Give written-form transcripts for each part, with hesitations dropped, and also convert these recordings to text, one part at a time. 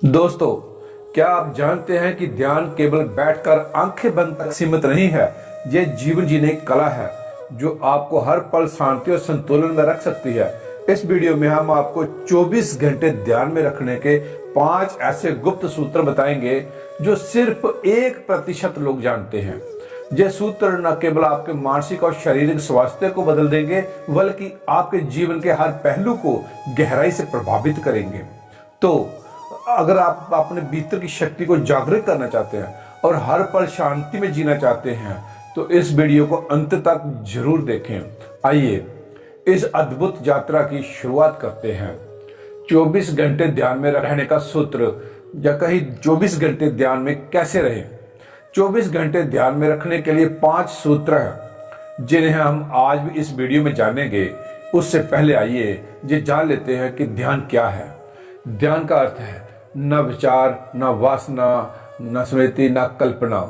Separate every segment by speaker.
Speaker 1: दोस्तों, क्या आप जानते हैं कि ध्यान केवल बैठकर आंखें बंद तक सीमित नहीं है। यह जीवन जीने की कला है जो आपको हर पल शांति और संतुलन में रख सकती है। इस वीडियो में हम आपको 24 घंटे ध्यान में रखने के 5 ऐसे गुप्त सूत्र बताएंगे जो सिर्फ 1% लोग जानते हैं। ये सूत्र न केवल आपके मानसिक और शारीरिक स्वास्थ्य को बदल देंगे, बल्कि आपके जीवन के हर पहलू को गहराई से प्रभावित करेंगे। तो अगर आप अपने भीतर की शक्ति को जागृत करना चाहते हैं और हर पल शांति में जीना चाहते हैं तो इस वीडियो को अंत तक जरूर देखें। आइए इस अद्भुत यात्रा की शुरुआत करते हैं। 24 घंटे ध्यान में रहने का सूत्र, या कहीं 24 घंटे ध्यान में कैसे रहें। 24 घंटे ध्यान में रखने के लिए 5 सूत्र हैं जिन्हें हम आज भी इस वीडियो में जानेंगे। उससे पहले आइए ये जान लेते हैं कि ध्यान क्या है। ध्यान का अर्थ है न विचार, न वासना, न स्मृति, न कल्पना।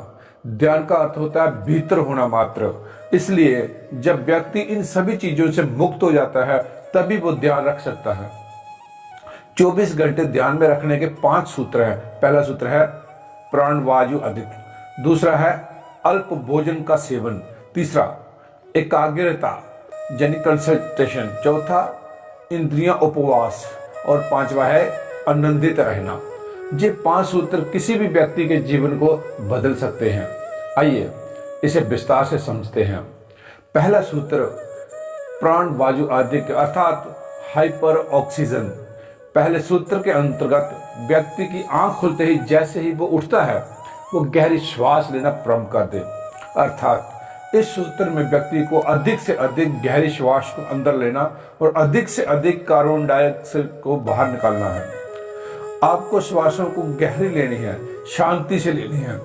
Speaker 1: ध्यान का अर्थ होता है भीतर होना मात्र। इसलिए जब व्यक्ति इन सभी चीजों से मुक्त हो जाता है तभी वो ध्यान रख सकता है। 24 घंटे ध्यान में रखने के 5 सूत्र हैं। पहला सूत्र है प्राण वायु अधिक। दूसरा है अल्प भोजन का सेवन। तीसरा एकाग्रता यानी कंसंट्रेशन। चौथा इंद्रियां उपवास। और 5वां है आनंदित रहना। ये 5 सूत्र किसी भी व्यक्ति के जीवन को बदल सकते हैं। आइए इसे विस्तार से समझते हैं। पहला सूत्र प्राण वायु अधिक अर्थात हाइपर ऑक्सीजन। पहले सूत्र के अंतर्गत व्यक्ति की आंख खुलते ही जैसे ही वो उठता है वो गहरी श्वास लेना प्रारंभ कर दे। अर्थात इस सूत्र में व्यक्ति को अधिक से अधिक गहरी श्वास को अंदर लेना और अधिक से अधिक कार्बन डाइऑक्साइड को बाहर निकालना है। आपको श्वासों को गहरी लेनी है, शांति से लेनी है।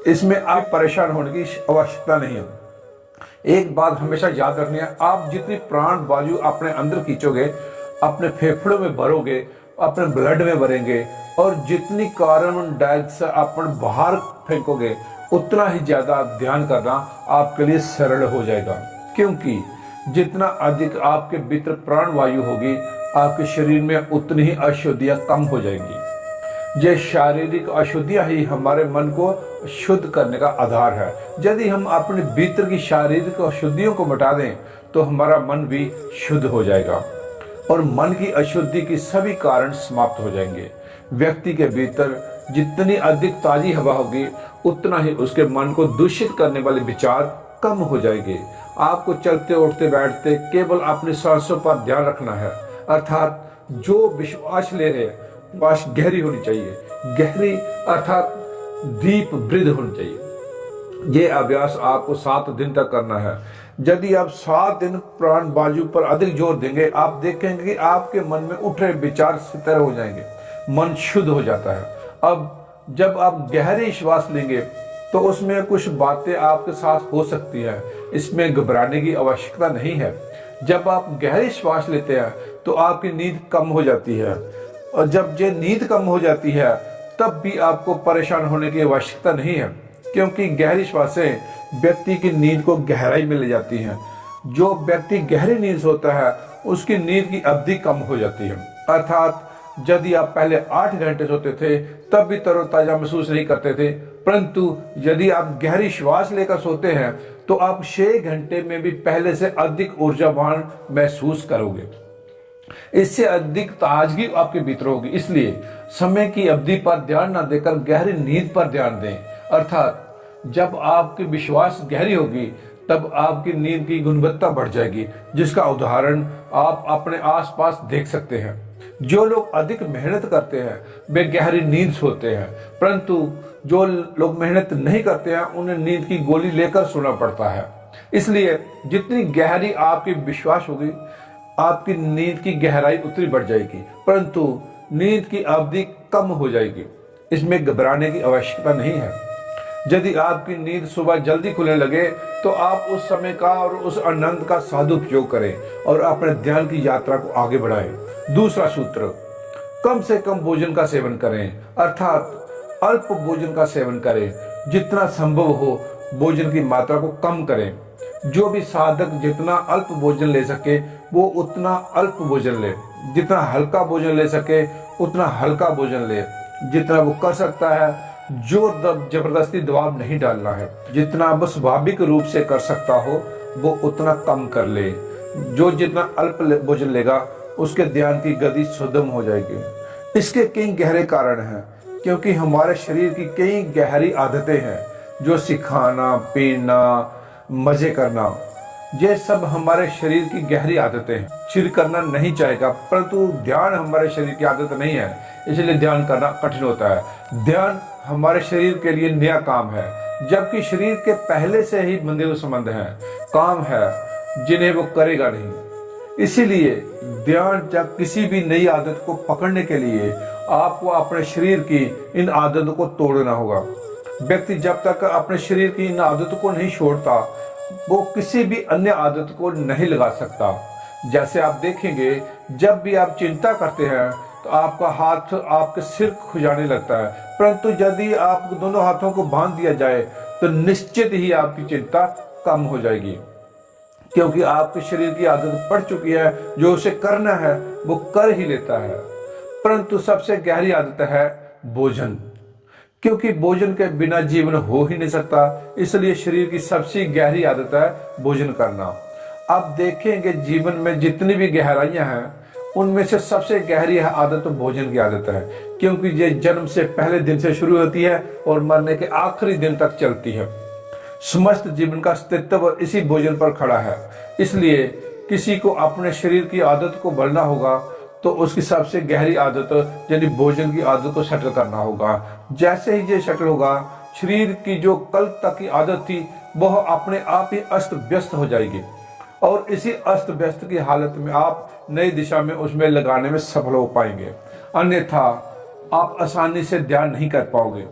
Speaker 1: इसमें आप परेशान होने की आवश्यकता नहीं है। एक बात हमेशा याद रखनी है, आप जितनी प्राण वायु अपने अंदर खींचोगे, अपने फेफड़ों में भरोगे, अपने ब्लड में भरेंगे और जितनी कार्बन डाइऑक्साइड अपन बाहर फेंकोगे उतना ही ज्यादा ध्यान करना आपके लिए सरल हो जाएगा। क्योंकि जितना अधिक आपके भीतर प्राण वायु होगी आपके शरीर में उतनी ही अशुद्धियां कम हो जाएंगी। ये शारीरिक अशुद्धियां ही हमारे मन को शुद्ध करने का आधार है। यदि हम अपने भीतर की शारीरिक अशुद्धियों को मिटा दें तो हमारा मन भी शुद्ध हो जाएगा और मन की अशुद्धि की सभी कारण समाप्त हो जाएंगे। व्यक्ति के भीतर जितनी अधिक ताजी हवा होगी उतना ही उसके मन को दूषित करने वाले विचार कम हो जाएंगे। आपको चलते उठते बैठते केवल अपनी सांसों पर ध्यान रखना है। अर्थात जो विश्वास ले रहे हैं श्वास गहरी होनी चाहिए। गहरी अर्थात डीप ब्रीथ होनी चाहिए। ये अभ्यास आपको 7 दिन तक करना है। यदि आप 7 दिन प्राण वायु पर अधिक जोर देंगे आप देखेंगे कि आपके मन में उठ रहे विचार सितर हो जाएंगे, मन शुद्ध हो जाता है। अब जब आप गहरी श्वास लेंगे तो उसमें कुछ बातें आपके साथ हो सकती है। इसमें घबराने की आवश्यकता नहीं है। जब आप गहरी श्वास लेते हैं तो आपकी नींद कम हो जाती है और जब ये नींद कम हो जाती है तब भी आपको परेशान होने की आवश्यकता नहीं है, क्योंकि गहरी श्वासें व्यक्ति की नींद को गहराई में ले जाती हैं। जो व्यक्ति गहरी नींद सोता है उसकी नींद की अवधि कम हो जाती है। अर्थात यदि आप पहले 8 घंटे सोते थे तब भी तरोताजा महसूस नहीं करते थे, परंतु यदि आप गहरी श्वास लेकर सोते हैं तो आप 6 घंटे में भी पहले से अधिक ऊर्जावान महसूस करोगे। इससे अधिक ताजगी आपके भीतर होगी। इसलिए समय की अवधि पर ध्यान न देकर गहरी नींद पर ध्यान दें। अर्थात जब आपकी विश्वास गहरी होगी तब आपकी नींद की गुणवत्ता बढ़ जाएगी, जिसका उदाहरण आप अपने आसपास देख सकते हैं। जो लोग अधिक मेहनत करते हैं वे गहरी नींद सोते हैं, परंतु जो लोग मेहनत नहीं करते हैं उन्हें नींद की गोली लेकर सोना पड़ता है। इसलिए जितनी गहरी आपकी विश्वास होगी आपकी नींद की गहराई उतनी बढ़ जाएगी, परंतु नींद की अवधि कम हो जाएगी। इसमें घबराने की आवश्यकता नहीं है। यदि आपकी नींद सुबह जल्दी खुलने लगे तो आप उस समय का और उस आनंद का सदुपयोग करें और अपने ध्यान की यात्रा को आगे बढ़ाएं। दूसरा सूत्र कम से कम भोजन का सेवन करें। अर्थात अल्प भोजन का सेवन करें। जितना संभव हो भोजन की मात्रा को कम करें। जो भी साधक जितना अल्प भोजन ले सके वो उतना अल्प भोजन ले, जितना हल्का भोजन ले सके उतना हल्का भोजन ले। जितना वो कर सकता है, जोर जबरदस्ती दबाव नहीं डालना है। जितना वो स्वाभाविक रूप से कर सकता हो वो उतना कम कर ले। जो जितना अल्प भोजन लेगा उसके ध्यान की गति सुगम हो जाएगी। इसके कई गहरे कारण हैं, क्योंकि हमारे शरीर की कई गहरी आदतें हैं, जो सिखाना, पीना, मजे करना, ये सब हमारे शरीर की गहरी आदतें हैं। शरीर करना नहीं चाहेगा, परंतु ध्यान हमारे शरीर की आदत नहीं है, इसलिए ध्यान करना कठिन होता है। ध्यान हमारे शरीर के लिए नया काम है, जबकि शरीर के पहले से ही बंधे हुए संबंध हैं, काम है जिन्हें वो करेगा नहीं। इसीलिए ध्यान जब किसी भी नई आदत को पकड़ने के लिए आपको अपने शरीर की इन आदतों को तोड़ना होगा। व्यक्ति जब तक अपने शरीर की इन आदतों को नहीं छोड़ता वो किसी भी अन्य आदत को नहीं लगा सकता। जैसे आप देखेंगे, जब भी आप चिंता करते हैं तो आपका हाथ आपके सिर खुजाने लगता है, परंतु यदि आप दोनों हाथों को बांध दिया जाए तो निश्चित ही आपकी चिंता कम हो जाएगी, क्योंकि आपके शरीर की आदत पड़ चुकी है। जो उसे करना है वो कर ही लेता है। परंतु सबसे गहरी आदत है भोजन, क्योंकि भोजन के बिना जीवन हो ही नहीं सकता। इसलिए शरीर की सबसे गहरी आदत है भोजन करना। आप देखेंगे जीवन में जितनी भी गहराइयां हैं उनमें से सबसे गहरी आदत भोजन की आदत है, क्योंकि ये जन्म से पहले दिन से शुरू होती है और मरने के आखिरी दिन तक चलती है। समस्त जीवन का अस्तित्व इसी भोजन पर खड़ा है। इसलिए किसी को अपने शरीर की आदत को बदलना होगा तो उसकी सबसे गहरी आदत यानी भोजन की आदत को सेटल करना होगा। जैसे ही ये सेटल होगा, शरीर की जो कल तक की आदत थी वह अपने आप ही अस्त व्यस्त हो जाएगी, और इसी अस्त व्यस्त की हालत में आप नई दिशा में उसमें लगाने में सफल हो पाएंगे। अन्यथा आप आसानी से ध्यान नहीं कर पाओगे।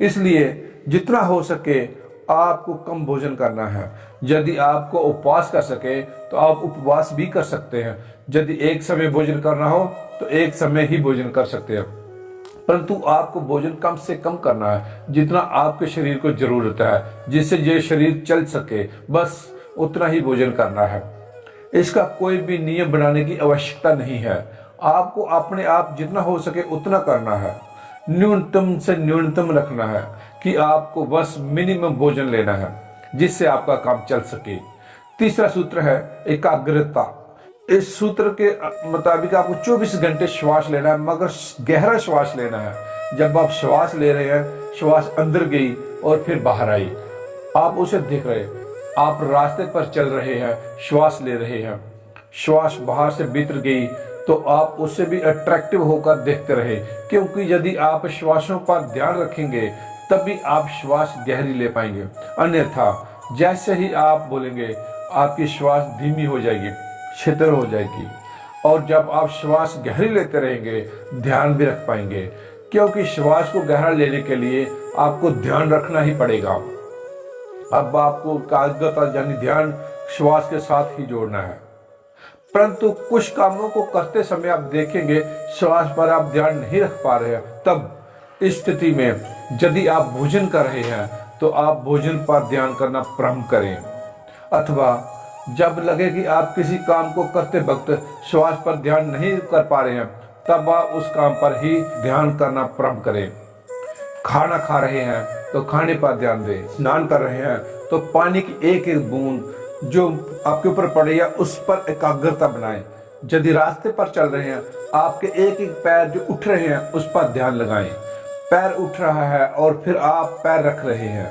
Speaker 1: इसलिए जितना हो सके आपको कम भोजन करना है। यदि आपको उपवास कर सके तो आप उपवास भी कर सकते हैं। यदि एक समय भोजन करना हो तो एक समय ही भोजन कर सकते हैं, परंतु आपको भोजन कम से कम करना है, जितना आपके शरीर को जरूरत है, जिससे ये शरीर चल सके, बस उतना ही भोजन करना है। इसका कोई भी नियम बनाने की आवश्यकता नहीं है। आपको अपने आप जितना हो सके उतना करना है। न्यूनतम से न्यूनतम रखना है कि आपको बस मिनिमम भोजन लेना है, जिससे आपका काम चल सके। तीसरा सूत्र है एकाग्रता। इस सूत्र के मुताबिक आपको 24 घंटे श्वास लेना है, मगर गहरा श्वास लेना है। जब आप श्वास ले रहे हैं, श्वास अंदर गई और फिर बाहर आई, आप उसे देख रहे हैं। आप रास्ते पर चल रहे हैं, श्वास ले रहे हैं, श्वास बाहर से भीतर गई तो आप उससे भी अट्रैक्टिव होकर देखते रहे, क्योंकि यदि आप श्वासों पर ध्यान रखेंगे तभी आप श्वास गहरी ले पाएंगे। अन्यथा जैसे ही आप बोलेंगे आपकी श्वास धीमी हो जाएगी, शिथिल हो जाएगी, और जब आप श्वास गहरी लेते रहेंगे ध्यान भी रख पाएंगे, क्योंकि श्वास को गहरा लेने के लिए आपको ध्यान रखना ही पड़ेगा। अब आपको एकाग्रता यानी ध्यान श्वास के साथ ही जोड़ना है। परंतु कुछ कामों को करते समय आप देखेंगे श्वास पर आप ध्यान नहीं रख पा रहे हैं। तब इस स्थिति में यदि आप भोजन कर रहे हैं तो आप भोजन पर ध्यान करना प्रारंभ करें, अथवा जब लगे कि आप किसी काम को करते वक्त श्वास पर ध्यान नहीं कर पा रहे हैं तब आप उस काम पर ही ध्यान करना प्रारंभ करें। खाना खा रहे हैं तो खाने पर ध्यान दें। स्नान कर रहे हैं तो पानी की एक एक बूंद जो आपके ऊपर पड़े या उस पर एकाग्रता बनाएं। यदि रास्ते पर चल रहे हैं, आपके एक एक पैर जो उठ रहे हैं उस पर ध्यान लगाएं। पैर उठ रहा है और फिर आप पैर रख रहे हैं,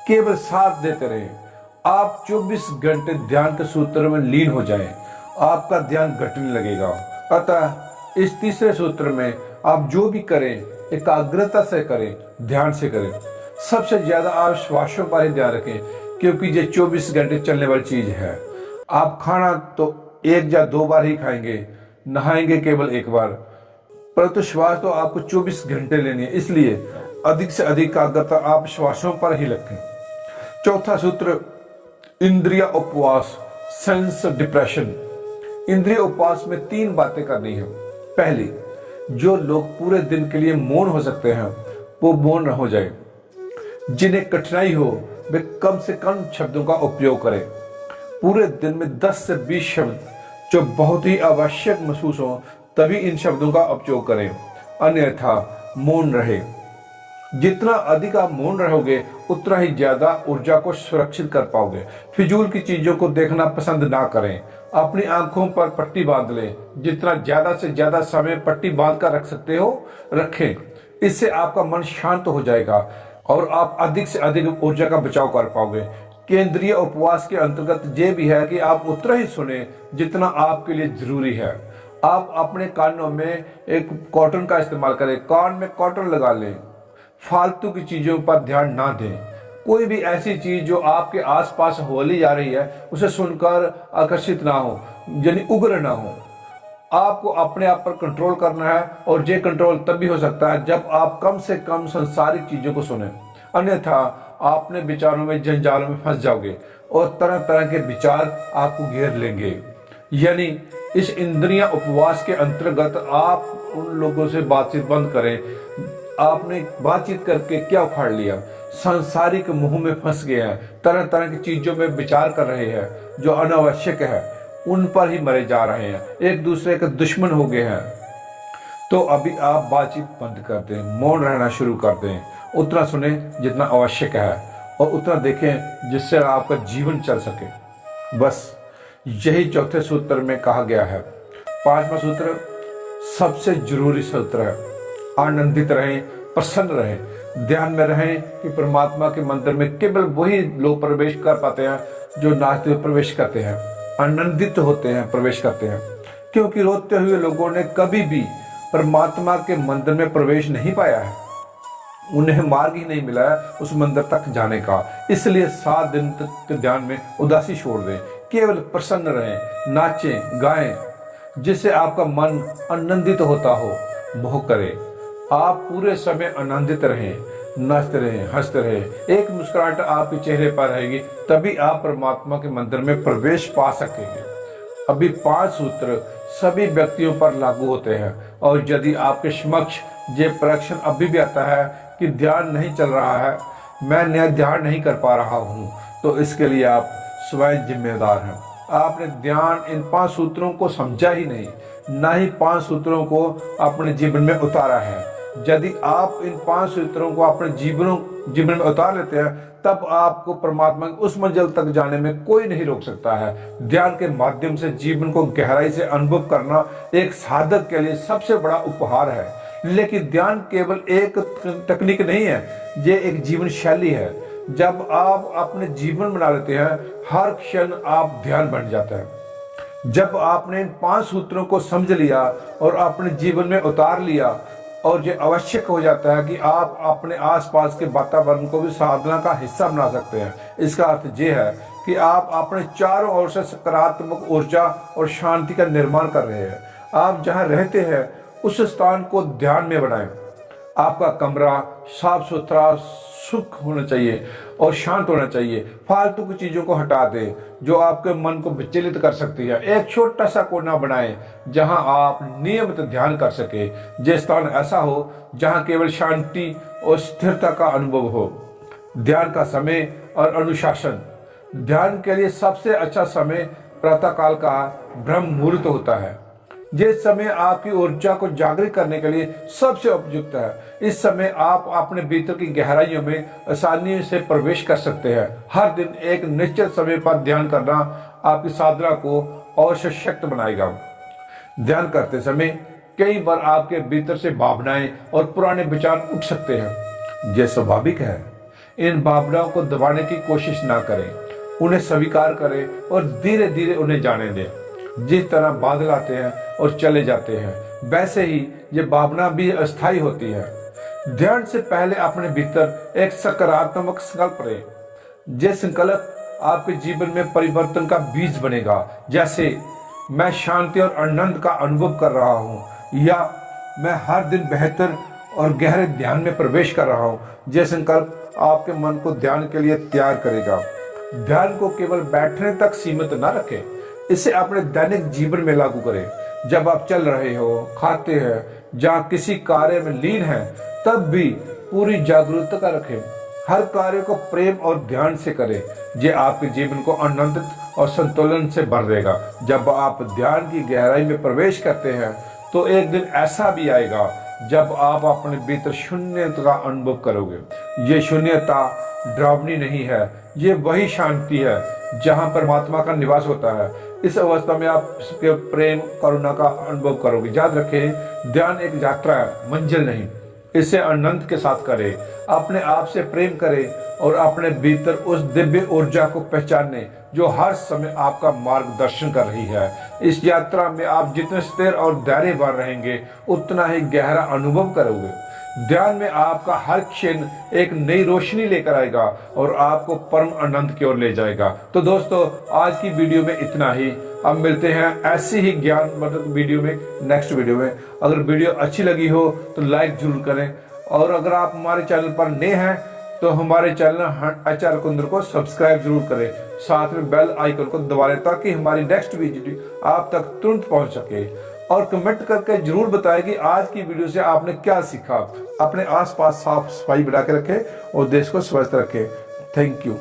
Speaker 1: केवल साथ देते रहें। आप 24 घंटे ध्यान के सूत्र में लीन हो जाएं, आपका ध्यान घटने लगेगा। अतः इस तीसरे सूत्र में आप जो भी करें एकाग्रता से करें, ध्यान से करें। सबसे ज्यादा आप श्वासों पर ही ध्यान रखें, क्योंकि ये 24 घंटे चलने वाली चीज है। आप खाना तो एक या दो बार ही खाएंगे, नहाएंगे केवल एक बार, परंतु श्वास तो आपको 24 घंटे लेनी है। इसलिए अधिक से अधिक एकाग्रता आप श्वासों पर ही रखें। चौथा सूत्र इंद्रिय उपवास, सेंस डिप्रेशन। इंद्रिय उपवास में 3 बातें करनी है। पहली, जो लोग पूरे दिन के लिए मौन हो सकते हैं वो मौन हो जाए। जिन्हें कठिनाई हो वे कम से कम शब्दों का उपयोग करें। पूरे दिन में 10 से 20 शब्द जो बहुत ही आवश्यक महसूस हो तभी इन शब्दों का उपयोग करें, अन्यथा मौन रहे। जितना अधिक आप मौन रहोगे उतना ही ज्यादा ऊर्जा को सुरक्षित कर पाओगे। फिजूल की चीजों को देखना पसंद ना करें। अपनी आंखों पर पट्टी बांध लें। जितना ज्यादा से ज्यादा समय पट्टी बांध कर रख सकते हो रखें। इससे आपका मन शांत हो जाएगा और आप अधिक से अधिक ऊर्जा का बचाव कर पाओगे। केंद्रीय उपवास के अंतर्गत ये भी है कि आप उतना ही सुने जितना आपके लिए जरूरी है। आप अपने कानों में एक कॉटन का इस्तेमाल करें। कान में कॉटन लगा लें। फालतू की चीजों पर ध्यान ना दें। कोई भी ऐसी चीज जो आपके आसपास होली जा रही है उसे सुनकर आकर्षित ना हो, यानी उग्र ना हो। आपको अपने आप पर कंट्रोल करना है और ये कंट्रोल तभी हो सकता है जब आप कम से कम संसारिक चीजों को सुने। अन्यथा आपने विचारों में जंजालों में फंस जाओगे और तरह तरह के विचार आपको घेर लेंगे। यानी इस इंद्रिय उपवास के अंतर्गत आप उन लोगों से बातचीत बंद करें। आपने बातचीत करके क्या उखाड़ लिया? सांसारिक मुंह में फंस गए हैं। तरह तरह की चीजों में विचार कर रहे हैं जो अनावश्यक है, उन पर ही मरे जा रहे हैं। एक दूसरे के दुश्मन हो गए हैं। तो अभी आप बातचीत बंद कर दें, मौन रहना शुरू कर दें। उतना सुने जितना आवश्यक है और उतना देखें जिससे आपका जीवन चल सके। बस यही चौथे सूत्र में कहा गया है। पांचवा सूत्र सबसे जरूरी सूत्र है। आनंदित रहें, प्रसन्न रहें, ध्यान में रहें कि परमात्मा के मंदिर में केवल वही लोग प्रवेश कर पाते हैं जो नाचते हुए प्रवेश करते हैं, आनंदित होते हैं, प्रवेश करते हैं। क्योंकि रोते हुए लोगों ने कभी भी परमात्मा के मंदिर में प्रवेश नहीं पाया है। उन्हें मार्ग ही नहीं मिला है उस मंदिर तक जाने का। इसलिए 7 दिन तक के ध्यान में उदासी छोड़ दें, केवल प्रसन्न रहें, नाचें, गाएं, जिससे आपका मन आनंदित होता हो वो करें। आप पूरे समय आनंदित रहें, नाचते रहें, हंसते रहें। एक मुस्कुराहट आपके चेहरे पर रहेगी, तभी आप परमात्मा के मंदिर में प्रवेश पा सकेंगे। अभी 5 सूत्र सभी व्यक्तियों पर लागू होते हैं और यदि आपके समक्ष ये प्रश्न अभी भी आता है कि ध्यान नहीं चल रहा है, मैं ध्यान नहीं कर पा रहा हूँ, तो इसके लिए आप स्वयं जिम्मेदार हैं। आपने ध्यान इन 5 सूत्रों को समझा ही नहीं, ना ही 5 सूत्रों को अपने जीवन में उतारा है। यदि आप इन 5 सूत्रों को अपने जीवन में उतार लेते हैं, तब आपको परमात्मा की उस मंजिल तक जाने में कोई नहीं रोक सकता है। ध्यान के माध्यम से जीवन को गहराई से अनुभव करना एक साधक के लिए सबसे बड़ा उपहार है। लेकिन ध्यान केवल एक तकनीक नहीं है, ये एक जीवन शैली है। जब आप अपने जीवन बना लेते हैं, हर क्षण आप ध्यान बन जाता है। जब आपने इन 5 सूत्रों को समझ लिया और अपने जीवन में उतार लिया, और ये आवश्यक हो जाता है कि आप अपने आसपास के वातावरण को भी साधना का हिस्सा बना सकते हैं। इसका अर्थ ये है कि आप अपने चारों ओर से सकारात्मक ऊर्जा और शांति का निर्माण कर रहे हैं। आप जहां रहते हैं उस स्थान को ध्यान में बनाएं। आपका कमरा साफ सुथरा, सुख होना चाहिए और शांत होना चाहिए। फालतू की चीजों को हटा दें जो आपके मन को विचलित कर सकती है। एक छोटा सा कोना बनाएं जहां आप नियमित ध्यान कर सके। ये स्थान ऐसा हो जहां केवल शांति और स्थिरता का अनुभव हो। ध्यान का समय और अनुशासन। ध्यान के लिए सबसे अच्छा समय प्रातःकाल का ब्रह्म मुहूर्त होता है। ये समय आपकी ऊर्जा को जागृत करने के लिए सबसे उपयुक्त है। इस समय आप अपने भीतर की गहराइयों में आसानी से प्रवेश कर सकते हैं। हर दिन एक निश्चित समय पर ध्यान करना आपकी साधना को और सशक्त बनाएगा। ध्यान करते समय कई बार आपके भीतर से भावनाएं और पुराने विचार उठ सकते हैं। यह स्वाभाविक है। इन भावनाओं को दबाने की कोशिश ना करें, उन्हें स्वीकार करें और धीरे धीरे उन्हें जाने दें। जिस तरह बादल आते हैं और चले जाते हैं, वैसे ही ये भावना भी अस्थायी होती है। ध्यान से पहले अपने भीतर एक सकारात्मक संकल्प करें। ये संकल्प आपके जीवन में परिवर्तन का बीज बनेगा। जैसे मैं शांति और आनंद का अनुभव कर रहा हूँ, या मैं हर दिन बेहतर और गहरे ध्यान में प्रवेश कर रहा हूँ। ये संकल्प आपके मन को ध्यान के लिए तैयार करेगा। ध्यान को केवल बैठने तक सीमित न रखें, इसे अपने दैनिक जीवन में लागू करें। जब आप चल रहे हो, खाते हैं, जहाँ किसी कार्य में लीन हैं, तब भी पूरी जागरूकता रखें। हर कार्य को प्रेम और ध्यान से करें। ये आपके जीवन को आनंदित और संतुलन से भर देगा। जब आप ध्यान की गहराई में प्रवेश करते हैं तो एक दिन ऐसा भी आएगा जब आप अपने भीतर शून्यता का अनुभव करोगे। ये शून्यता डरावनी नहीं है, ये वही शांति है जहां परमात्मा का निवास होता है। इस अवस्था में आप उसके प्रेम करुणा का अनुभव करोगे। याद रखें, ध्यान एक यात्रा है, मंजिल नहीं। इसे आनंद के साथ करें, अपने आप से प्रेम करें और अपने भीतर उस दिव्य ऊर्जा को पहचानें जो हर समय आपका मार्गदर्शन कर रही है। इस यात्रा में आप जितने स्थिर और धैर्यवान रहेंगे, उतना ही गहरा अनुभव करोगे। ध्यान में आपका हर क्षण एक नई रोशनी लेकर आएगा और आपको परम आनंद की ओर ले जाएगा। तो दोस्तों, आज की वीडियो में इतना ही। अब मिलते हैं ऐसी ही ज्ञानवर्धक वीडियो में, नेक्स्ट वीडियो में। अगर वीडियो अच्छी लगी हो तो लाइक जरूर करें, और अगर आप हमारे चैनल पर नए हैं तो हमारे चैनल HR कुंदर को सब्सक्राइब जरूर करें, साथ में बेल आइकन को दबा लें ताकि हमारी नेक्स्ट वीडियो आप तक तुरंत पहुंच सके। और कमेंट करके जरूर बताएं कि आज की वीडियो से आपने क्या सीखा। अपने आसपास साफ सफाई बना के रखें और देश को स्वस्थ रखें। Thank you.